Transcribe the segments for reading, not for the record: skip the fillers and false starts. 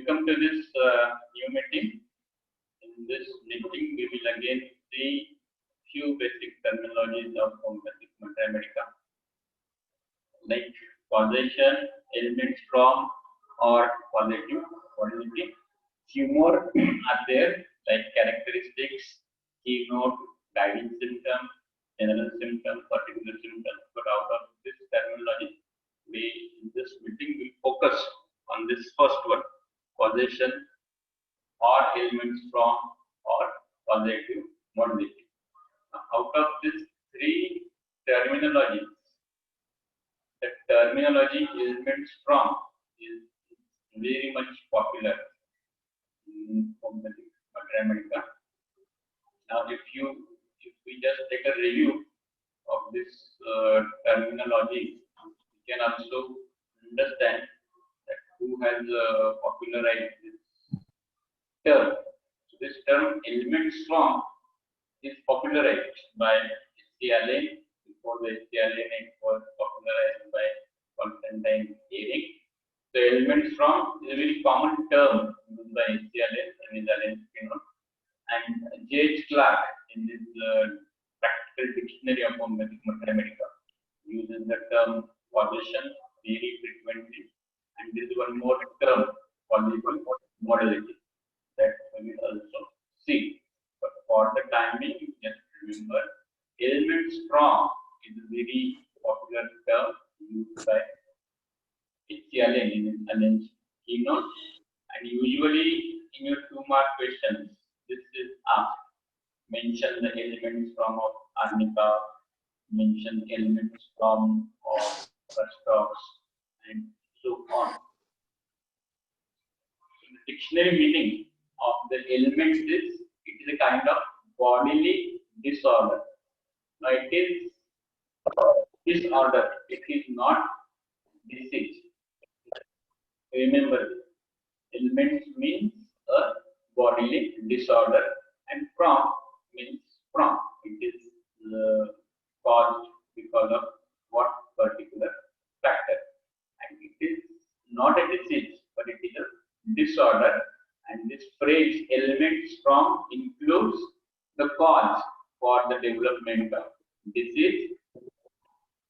Welcome to this new meeting. In this meeting, we will again see few basic terminologies of homeopathic mathematics, like causation, elements from, or positive, quality. Few more are there, like characteristics, keynote, guiding symptom, general symptom, particular symptom. But out of this terminology, we in this meeting will focus on this first one, causation or elements from or positive modality. Now, out of these three terminologies, the terminology elements from is very much popular in homeopathic mathematics. Now, if we just take a review of this terminology, we can also understand that who has popularized this term. So this term elements from is popularized by HMM-XII. Before the HMM-XII was popularized by Constantine Ehring. So elements from is a very common term used by HMM-XII and Ailments, and J.H. Clark in his practical dictionary of homeopathic mathematics uses the term causation very frequently, and this is one more term, possible modality, that we will also see. But for the timing, you just remember elements from is a very popular term used by HMM in Ailments keynote, and usually in your 2-mark questions, this is asked. Mention the elements from of arnica, mention elements from of stocks, and so on. So the dictionary meaning of the elements is it is a kind of bodily disorder. Now it is disorder, it is not disease. Remember, elements means a bodily disorder, and from means from. It is caused because of what particular factor, and it is not a disease, but it is a disorder. And this phrase elements from includes the cause for the development of disease,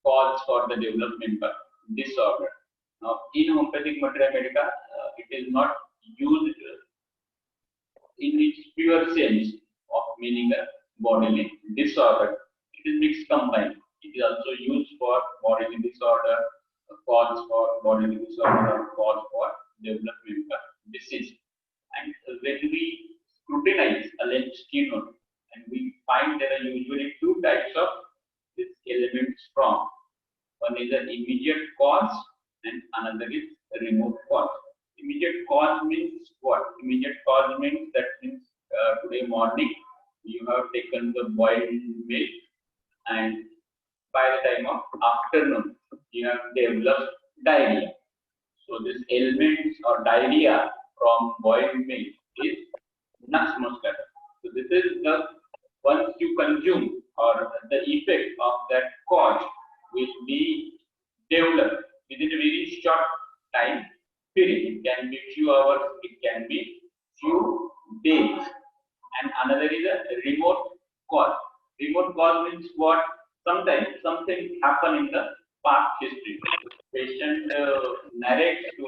cause for the development of disorder. Now, in homeopathic mathematics, it is not used in its pure sense of meaning a bodily disorder. It is mixed combined. It is also used for bodily disorder, cause for bodily disorder, cause for development of disease. And when we scrutinize Ailments keynote, and we find there are usually 2 types of these elements from. One is an immediate cause, and another is a remote cause. Immediate cause means what? Immediate cause means that means today morning you have taken the boiled milk, and by the time of afternoon you have developed diarrhea. So this ailments or diarrhea from boiled milk is nux moscata. So this is the once you consume, or the effect of that cause will be developed within a very short time period. It can be few hours, it can be few days. And another is a remote cause. Remote cause means what? Sometimes something happened in the past history. Patient narrates to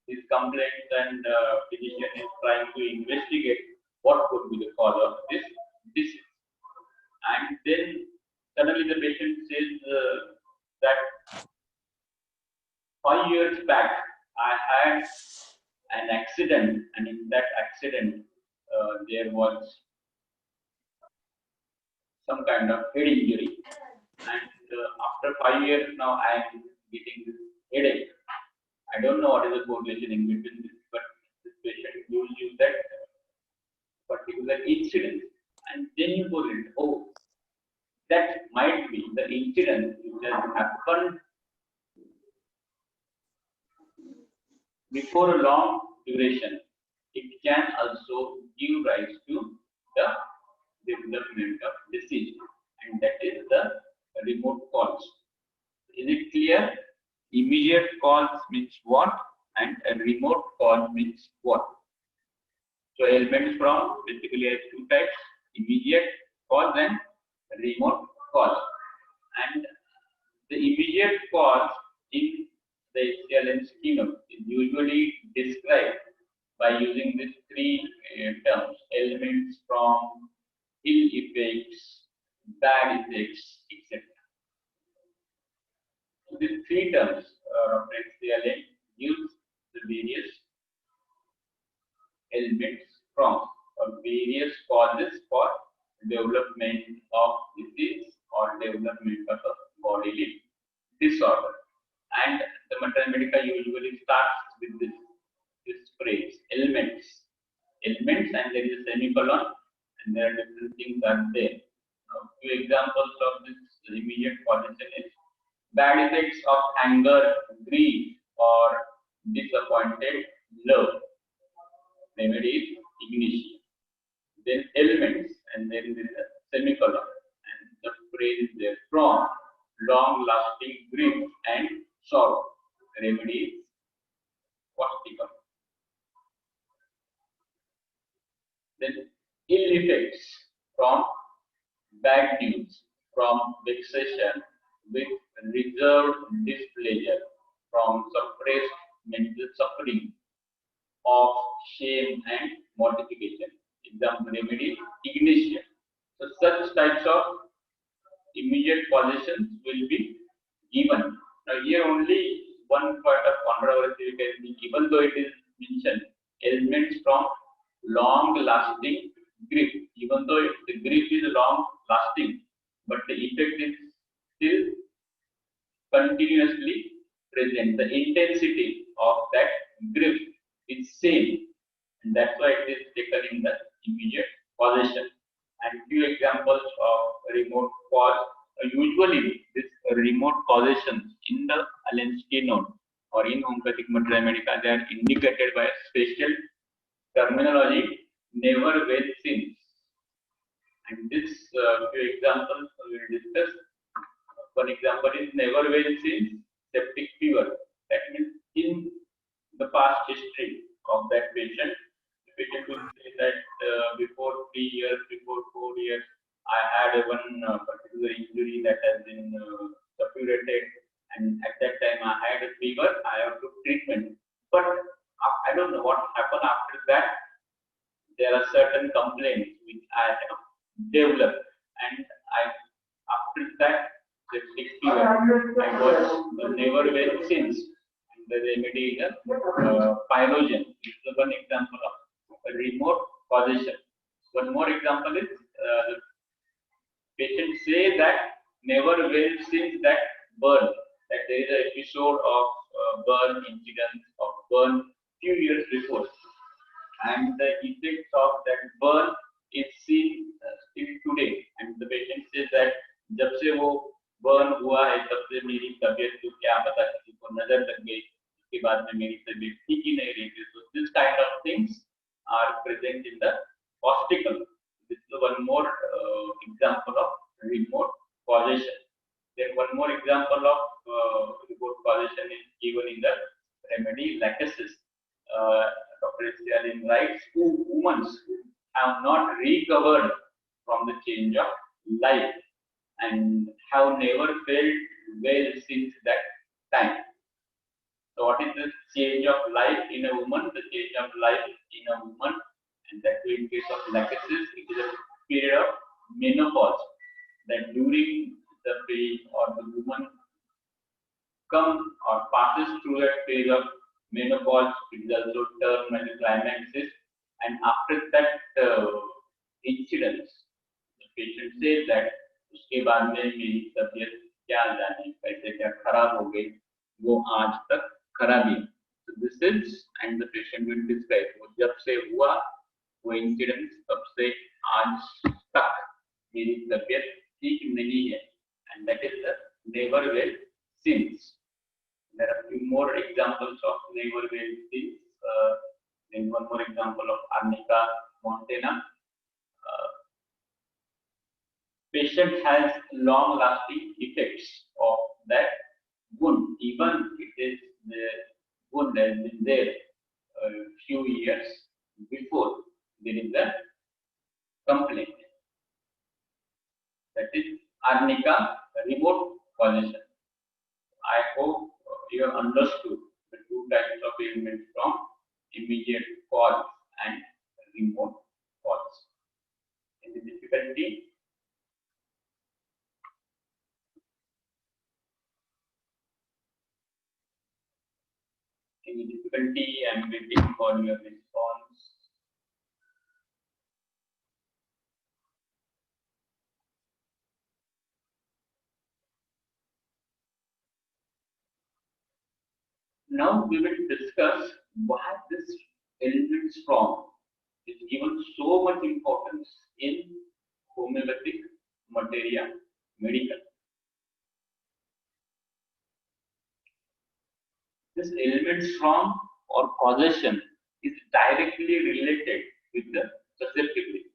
his complaints, and physician is trying to investigate what could be the cause of this disease. And then suddenly the patient says that 5 years back I had an accident, and in that accident there was some kind of head injury, and after 5 years now I am getting this headache. I don't know what is the correlation in between this, but this patient will use that particular incident, and then you correlate, oh, that might be the incident which has happened before a long duration. It can also give rise to the development of disease, and that is the remote cause. Is it clear? Immediate cause means what? and a remote cause means what? So ailments from basically has two types: immediate cause and remote cause. And the immediate cause in the HCL and is usually described by using these three terms: ailments from, ill effects, bad effects, etc. So these three terms of HCL use the various ailments from or various causes for development of disease or development of a bodily disorder. And the mathematical usually starts with this phrase, elements. Elements, and there is a semicolon, and there are different things are there. Now, few examples of this immediate causation is bad effects of anger, grief, or disappointed love. Remedy is ignition. Then elements, and then there is a semicolon, and the phrase is there: from long-lasting grief and sorrow. Remedy is swastika. Then ill effects from bad news, from vexation with reserved displeasure, from suppressed mental suffering, of shame and mortification. Example remedy: ignition. So such types of immediate positions will be given. Now here only one part of controversy can be given, though it is mentioned ailments from long-lasting grief. Even though the grief is long-lasting, but the effect is still continuously present. The intensity of that grief is same, and that's why it is taken in the immediate causation. And few examples of remote cause. Usually, this remote causation in the Ailments node or in homeopathic mathematics, they are indicated by a special terminology, never well since. And this few examples we will discuss. One example is never well since septic fever. That means in the past history of that patient, the patient will say that before 3 years, before 4 years, I had one particular injury that has been suppurated, and at that time I had a fever. I have took treatment, but I don't know what happened after that. There are certain complaints which I have developed, and I after that septic fever I was never well since. And the remedy is pyrogen. This is one example of a remote causation. One more example is the patient say that never well since that burn, that there is an episode of burn incident of burn few years before, and the effects of that burn is seen still today. And the patient says that जब से वो burn हुआ है तब से मेरी तबीयत को क्या पता किसी को नजर लग गई, उसके बाद में मेरी तबीयत ठीक ही नहीं रही थी. So this kind of things are present in the hospital. This is one more example of remote causation. Then one more example of remote causation is given in the remedy lachesis. Dr. Stalin writes, women have not recovered from the change of life and have never felt well since that time. So what is the change of life in a woman? The change of life in a woman, and that in case of lachesis, it is a period of menopause. That during the phase or the woman comes or passes through that phase of menopause, it is also termed as climaxis, and after that incident, the patient says that उसके बाद में मेरी तबीयत क्या जाने कैसे क्या खराब हो गई, वो आज तक खराब ही. So this is, and the patient will describe, वो जब से हुआ वो इंसिडेंट तब से आज तक मेरी तबीयत ठीक नहीं है, and that is the never well since. There are few more examples of never well since. Then one more example of Arnica montana. Patient has long-lasting effects of that wound, even it is the wound has been there a few years before there is a complaint. That is arnica remote causation. I hope you have understood the two types of ailments from immediate cause and remote cause. Any difficulty? Any difficulty? I am waiting for your response. Now we will discuss why this elements from is given so much importance in homeopathic materia medical. This elements from or causation is directly related with the susceptibility.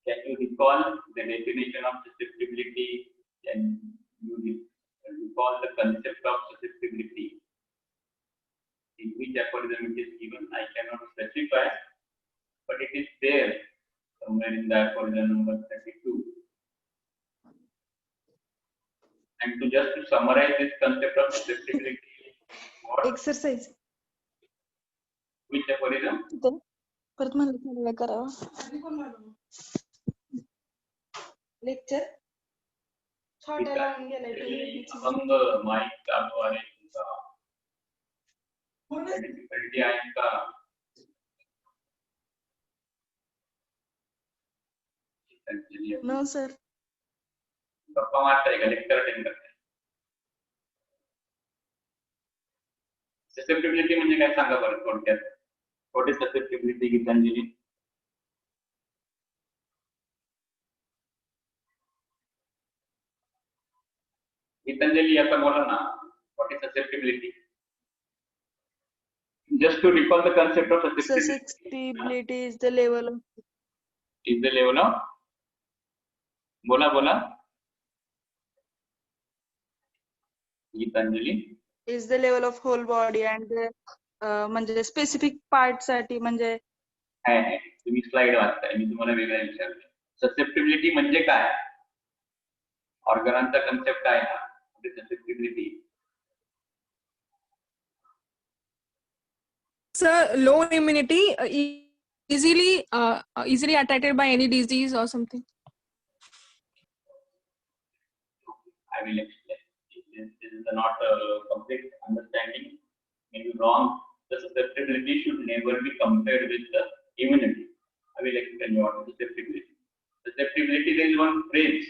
Can you recall the definition of susceptibility? Can you recall the concept of susceptibility? In which aphorism it is given, I cannot specify, but it is there somewhere in the aphorism number 32. And to summarize this concept of susceptibility, what? Exercise. Which aphorism? Lecture. No, sir. गप्पा मारता है का lecture attend करते हैं. Susceptibility म्हणजे काय सांगा बरं थोडक्यात. What is susceptibility Gitanjali? Gitanjali आता बोला ना. What is susceptibility? Just to recall the concept of susceptibility is the level of बोला Gitanjali is the level of whole body and म्हणजे specific part साठी म्हणजे आहे. तुम्ही स्लाइड वाचताय, मी तुम्हाला वेगळा विचारतो. ससेप्टिबिलिटी म्हणजे काय? ऑर्गनांचा कन्सेप्ट आहे ना susceptibility. Sir, low immunity, easily attracted by any disease or something. I will explain. This is not a complete understanding. Maybe wrong. The susceptibility should never be compared with the immunity. I will explain what is susceptibility. Susceptibility, there is one phrase.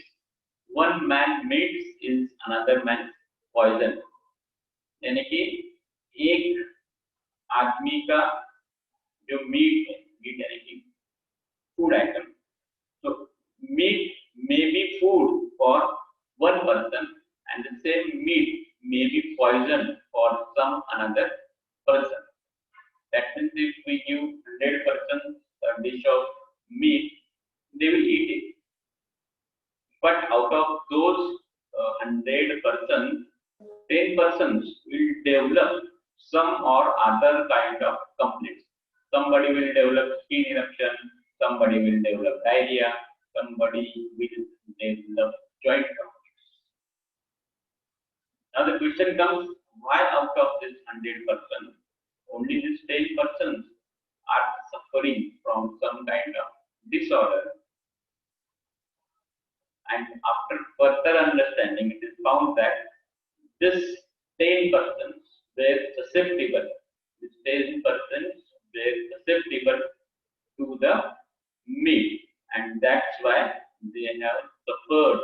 One man meats is another man's poison. यानी कि एक आदमी का जो meet है, meet यानी कि food item. So meat may be food for one person, and the same meat may be poison for some another person. That means if we give 100 persons a dish of meat, they will eat it. But out of those 100 persons, 10 persons will develop some or other kind of complaints. Somebody will develop skin eruption, somebody will develop diarrhea, somebody will develop joint complaints. Now the question comes, why out of this 100 persons, only these 10 persons are suffering from some kind of disorder? And after further understanding, it is found that this 10 persons were susceptible. These 10 persons were susceptible to the meat, and that's why they have suffered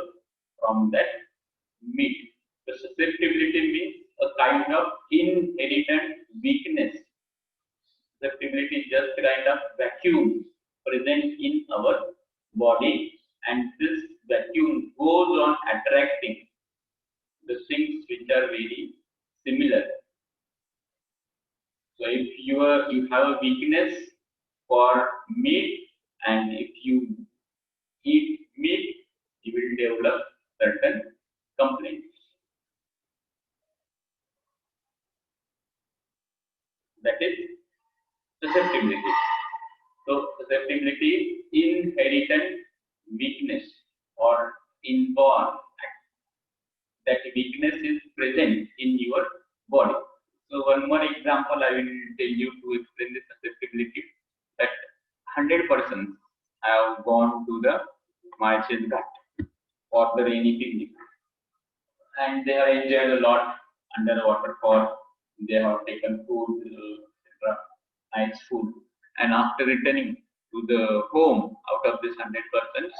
from that meat. The susceptibility means a kind of inherent weakness. Susceptibility is just a kind of vacuum present in our body, and this vacuum goes on attracting the things which are very similar. So if you have a weakness for meat, and if you eat meat, you will develop certain complaints. that is susceptibility. So susceptibility, inherent weakness or inborn, that weakness is present in your body. So one more example I will tell you to explain the susceptibility, that 100 persons have gone to the Marches Ghat or the rainy picnic, and they have enjoyed a lot under the waterfall. They have taken food, etc., nice food, and after returning to the home, out of this 100 persons,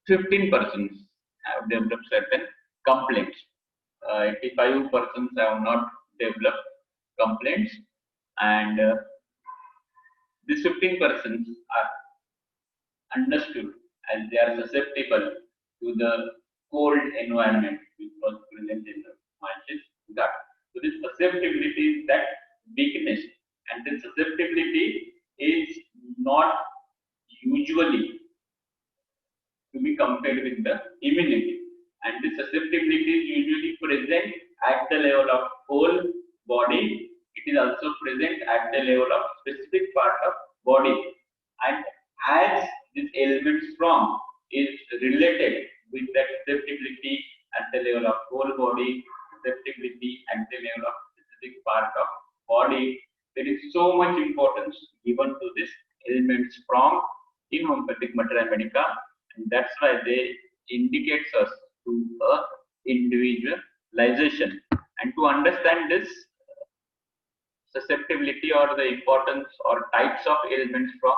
15 persons have developed certain complaints. 85 persons have not developed complaints, and these 15 persons are understood as they are susceptible to the cold environment which was present in the Marches gut. So this susceptibility is that weakness, and this susceptibility is not usually to be compared with the immunity, and this susceptibility is usually present at the level of whole body. It is also present at the level of specific part of body, and as this ailment strong is related with that susceptibility at the level of whole body, susceptibility at the level of specific part of body, there is so much importance given to this ailment strong in homeopathic materia medica, and that's why they indicates us to a individualization. And to understand this susceptibility or the importance or types of ailments from,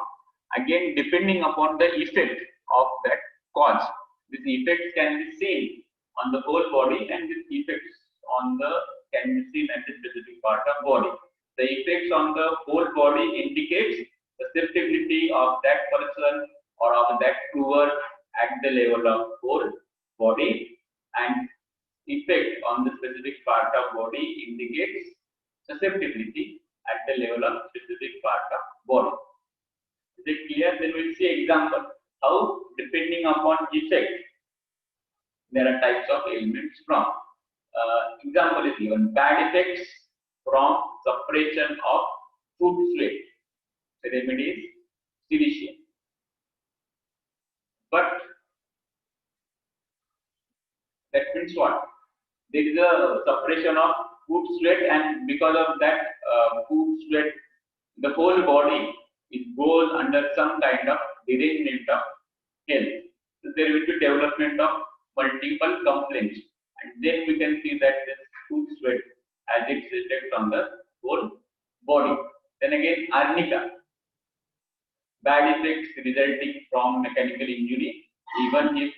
again depending upon the effect of that cause, these effects can be seen on the whole body, and these effects on the can be seen at the specific part of body. The effects on the whole body indicates susceptibility of that person or of that poor at the level of whole body, and effect on the specific part of body indicates susceptibility at the level of specific part of body. Is it clear? Then we'll see example how depending upon effect there are types of ailments from. Example is given: bad effects from suppression of food sweat. The remedy is silicium. But that means what? There is a suppression of food sweat, and because of that food sweat, the whole body it goes under some kind of derangement of health. So there will be development of multiple complaints, and then we can see that this food sweat has its effect on the whole body. Then again, arnica, bad effects resulting from mechanical injury, even if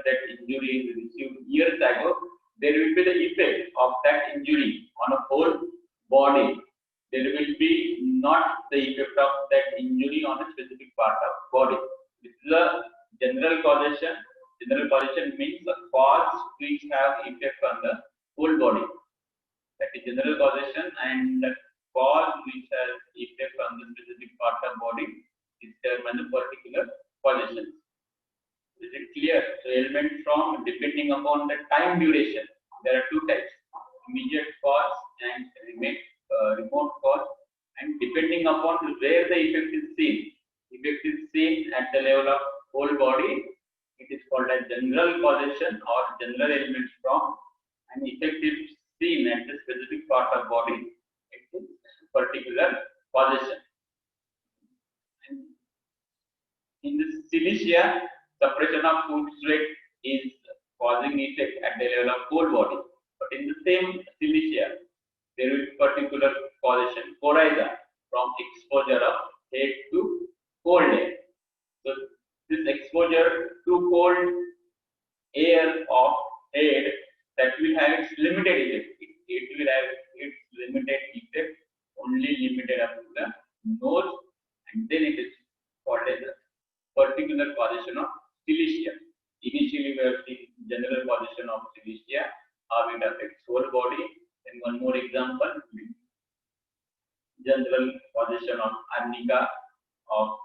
that injury is received years ago, there will be the effect of that injury on a whole body. There will be not the effect of that injury on a specific part of body. This is a general causation. General causation means a cause which have effect on the whole body. That is general causation, and the cause which has effect on the specific part of body is termed as a particular causation. Is it clear? So ailment from, depending upon the time duration, there are two types: immediate cause and remote cause. And depending upon where the effect is seen at the level of whole body, it is called as general causation or general ailment from. And effect is seen at the specific part of body, it is particular causation. And in this silicia, suppression of food sweat is causing effect at the level of whole body. But in the same silicia, there will be particular causation, coryza, from exposure of head to cold air. So this exposure to cold air of head, that will have its limited effect. It will have its limited effect, only limited up to the nose, and then it is called as a particular causation of silicia. Initially, we have seen general causation of silicia, how it affects whole body. Then one more example: general causation of arnica, of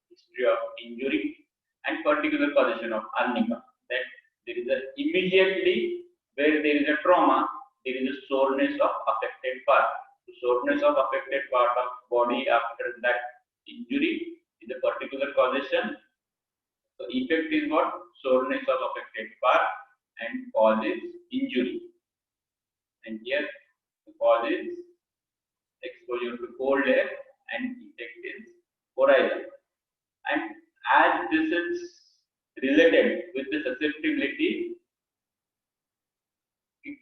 history of injury, and particular causation of arnica. That there is a immediately where there is a trauma, there is a soreness of affected part. The soreness of affected part of body after that injury is a particular causation. So effect is what? Soreness of affected part, and cause is injury. And here the cause is exposure to cold air and effect is horizon. And as this is related with the susceptibility, it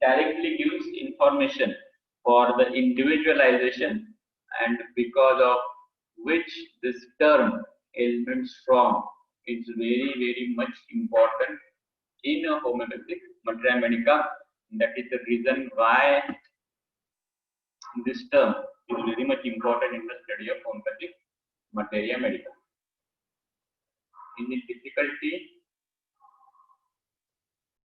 directly gives information for the individualization, and because of which this term ailments from is very much important in a homeopathic materia medica. That is the reason why this term is very much important in the study of homeopathic materia medica. In the difficulty